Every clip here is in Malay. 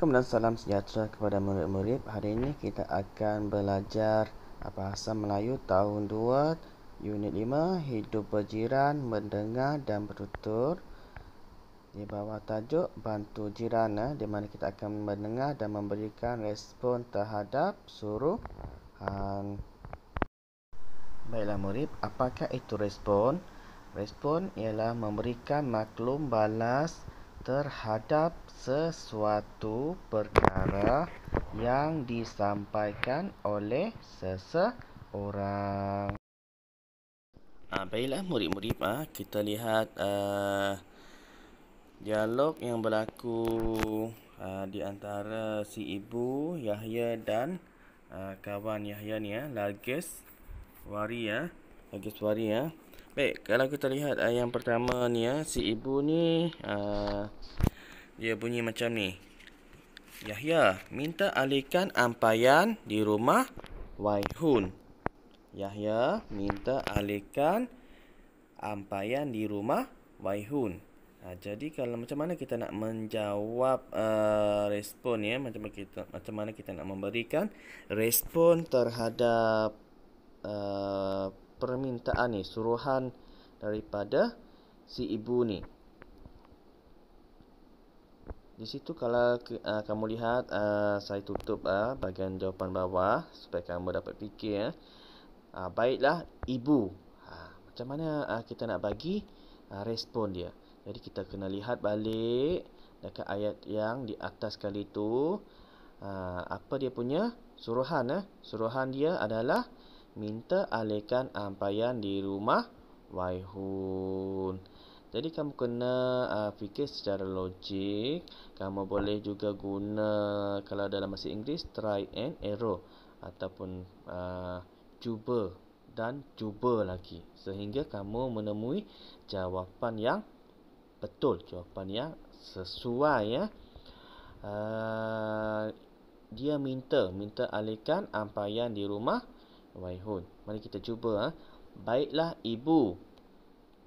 Assalamualaikum dan salam sejahtera kepada murid-murid. Hari ini kita akan belajar bahasa Melayu tahun 2, unit 5, hidup berjiran, mendengar dan bertutur. Di bawah tajuk bantu jiran, di mana kita akan mendengar dan memberikan respon terhadap suruhan. Baiklah murid, apakah itu respon? Respon ialah memberikan maklum balas terhadap sesuatu perkara yang disampaikan oleh seseorang. Baiklah murid-murid, kita lihat dialog yang berlaku di antara si ibu Yahya dan kawan Yahya ni, Larges Wari Baik, kalau kita lihat yang pertama ni, si ibu ni dia bunyi macam ni. Yahya, minta alihkan ampaian di rumah Waihun. Yahya, minta alihkan ampaian di rumah Waihun. Jadi kalau macam mana kita nak menjawab respon ya, macam mana kita nak memberikan respon terhadap permintaan ni, suruhan daripada si ibu ni. Di situ kalau kamu lihat, saya tutup bahagian jawapan bawah supaya kamu dapat fikir. Baiklah ibu. Macam mana kita nak bagi respon dia? Jadi kita kena lihat balik dekat ayat yang di atas kali tu. Apa dia punya suruhan? Suruhan dia adalah minta alihkan ampaian di rumah Waihun. Jadi kamu kena fikir secara logik. Kamu boleh juga guna, kalau dalam bahasa Inggeris, try and error, ataupun cuba dan cuba lagi, sehingga kamu menemui jawapan yang betul, jawapan yang sesuai ya. Dia minta alihkan ampaian di rumah Waihun. Mari kita cuba. Baiklah ibu,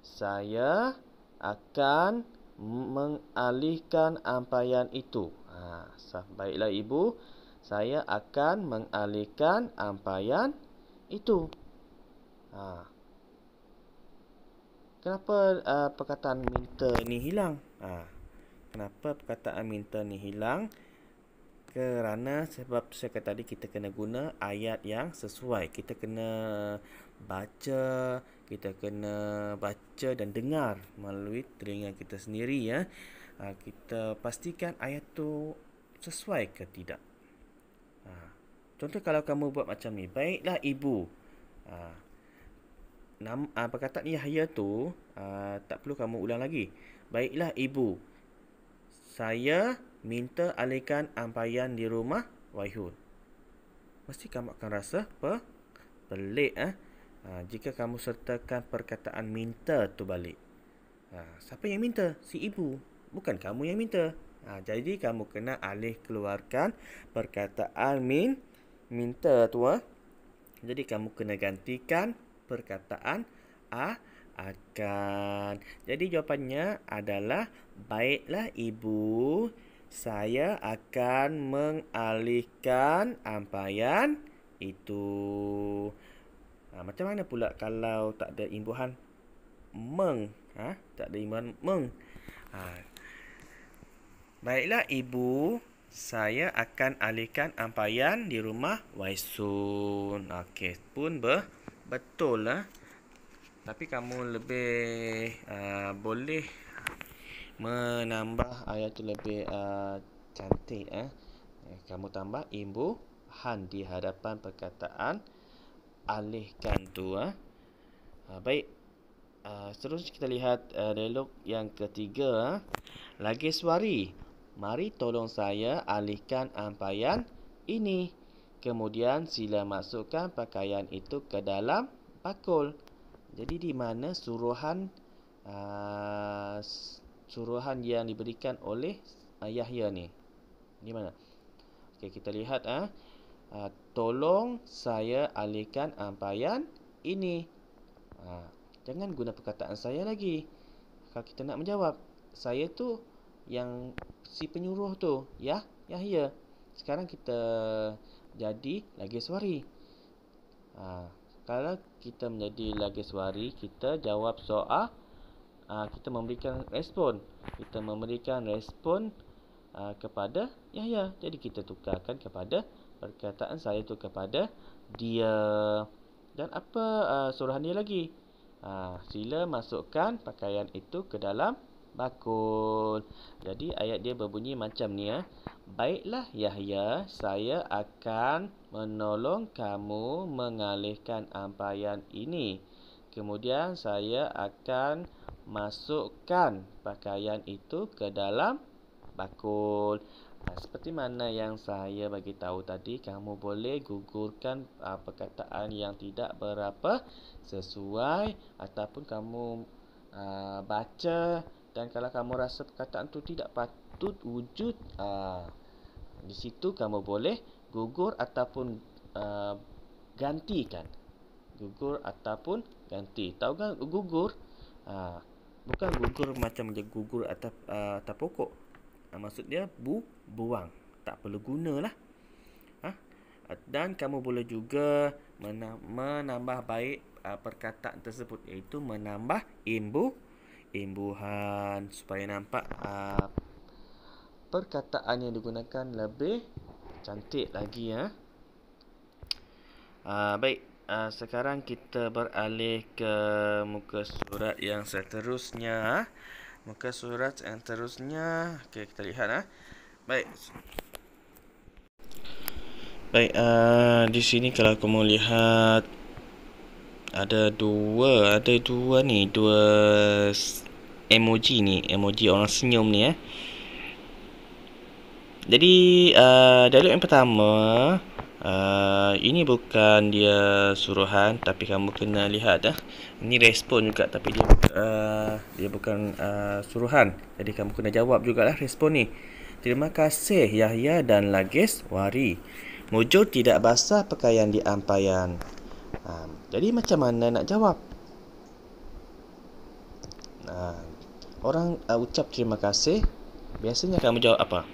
saya akan mengalihkan ampaian itu. Baiklah ibu, saya akan mengalihkan ampaian itu. Kenapa perkataan minta ni hilang? Kenapa perkataan minta ni hilang? Kerana sebab saya kata tadi, kita kena guna ayat yang sesuai. Kita kena baca dan dengar melalui telinga kita sendiri ya. Kita pastikan ayat tu sesuai ke tidak. Contoh kalau kamu buat macam ni, baiklah ibu. Perkataan Yahya tu tak perlu kamu ulang lagi. Baiklah ibu, saya minta alihkan ampaian di rumah Waihun. Mesti kamu akan rasa pelik jika kamu sertakan perkataan minta tu balik. Siapa yang minta? Si ibu, bukan kamu yang minta. Jadi kamu kena alih keluarkan perkataan minta tu. Jadi kamu kena gantikan perkataan akan. Jadi jawapannya adalah baiklah ibu, saya akan mengalihkan ampaian itu. Macam mana pula kalau tak ada imbuhan meng? Tak ada imbuhan meng. Baiklah ibu, saya akan alihkan ampaian di rumah Waisun. Okey, pun betul lah. Tapi kamu lebih boleh menambah ayat tu lebih cantik. Kamu tambah imbuhan di hadapan perkataan alihkan tu. Baik. Seterusnya kita lihat dialog yang ketiga. Lageswari, mari tolong saya alihkan ampaian ini. Kemudian sila masukkan pakaian itu ke dalam bakul. Jadi di mana suruhan yang diberikan oleh Yahya ni? Di mana? Okey, kita lihat. Tolong saya alihkan ampaian ini. Jangan guna perkataan saya lagi. Kalau kita nak menjawab, saya tu yang si penyuruh tu, ya. Yahya. Sekarang kita jadi Lageswari. Kalau kita menjadi Lageswari, kita jawab soal, kita memberikan respon. Kita memberikan respon kepada Yahya. Jadi kita tukarkan kepada perkataan saya itu kepada dia. Dan apa suruhan dia lagi? Sila masukkan pakaian itu ke dalam bakul. Jadi ayat dia berbunyi macam ni ya. Baiklah Yahya, saya akan menolong kamu mengalihkan ampaian ini. Kemudian saya akan masukkan pakaian itu ke dalam bakul. Seperti mana yang saya bagi tahu tadi, kamu boleh gugurkan perkataan yang tidak berapa sesuai, ataupun kamu baca, dan kalau kamu rasa perkataan itu tidak patut wujud, di situ kamu boleh gugur ataupun gantikan. Gugur ataupun ganti. Tahu kan gugur? Bukan gugur macam dia gugur atas pokok. Maksud dia buang. Tak perlu gunalah. Dan kamu boleh juga menambah baik perkataan tersebut, iaitu menambah imbuhan supaya nampak perkataan yang digunakan lebih cantik lagi ya. Baik. Sekarang kita beralih ke muka surat yang seterusnya. Muka surat yang seterusnya, okey, kita lihat Baik. Di sini kalau kamu lihat ada dua emoji ni, emoji orang senyum ni Jadi dialog yang pertama, ini bukan dia suruhan, tapi kamu kena lihat ini respon juga, tapi dia bukan suruhan. Jadi kamu kena jawab jugalah respon ni. Terima kasih Yahya dan Lageswari. Mujur tidak basah pakaian di ampaian. Jadi macam mana nak jawab? Orang ucap terima kasih, biasanya kamu jawab apa?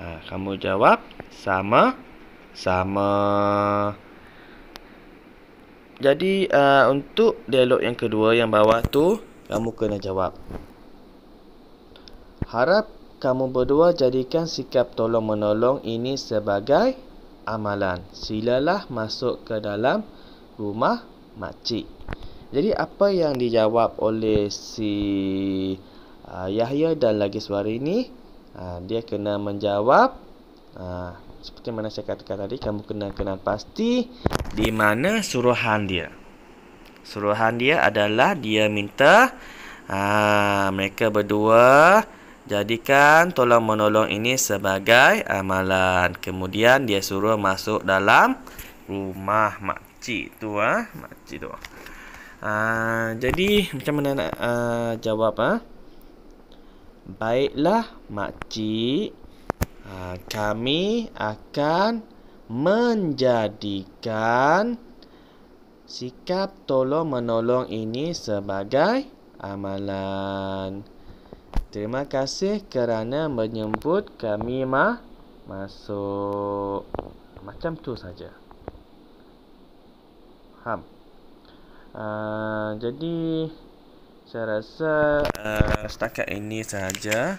Kamu jawab sama. Jadi untuk dialog yang kedua yang bawah tu, kamu kena jawab. Harap kamu berdua jadikan sikap tolong-menolong ini sebagai amalan. Silalah masuk ke dalam rumah makcik. Jadi apa yang dijawab oleh si Yahya dan Lageswari ni, dia kena menjawab seperti mana saya katakan tadi, kamu kena kenal pasti di mana suruhan dia. Suruhan dia adalah dia minta mereka berdua jadikan tolong-menolong ini sebagai amalan. Kemudian dia suruh masuk dalam rumah makcik tu. Makcik tu. Jadi macam mana nak jawab? Baiklah makcik, kami akan menjadikan sikap tolong-menolong ini sebagai amalan. Terima kasih kerana menjemput kami masuk. Macam tu saja. Faham? Jadi saya rasa setakat ini sahaja.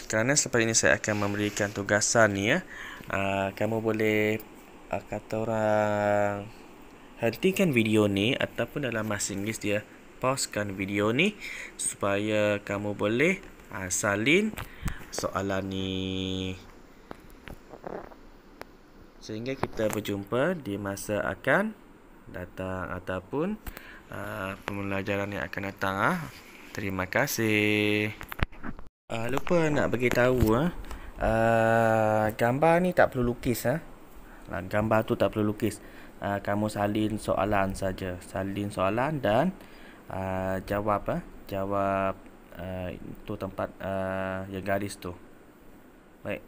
Kerana selepas ini saya akan memberikan tugasan ni kamu boleh kata orang hentikan video ni, ataupun dalam bahasa Inggeris dia pausekan video ni supaya kamu boleh salin soalan ni. Sehingga kita berjumpa di masa akan datang ataupun pembelajaran yang akan datang. Terima kasih. Lupa nak bagi tahu gambar ni tak perlu lukis gambar tu tak perlu lukis. Kamu salin soalan saja. Salin soalan dan jawab tu tempat yang garis tu. Baik.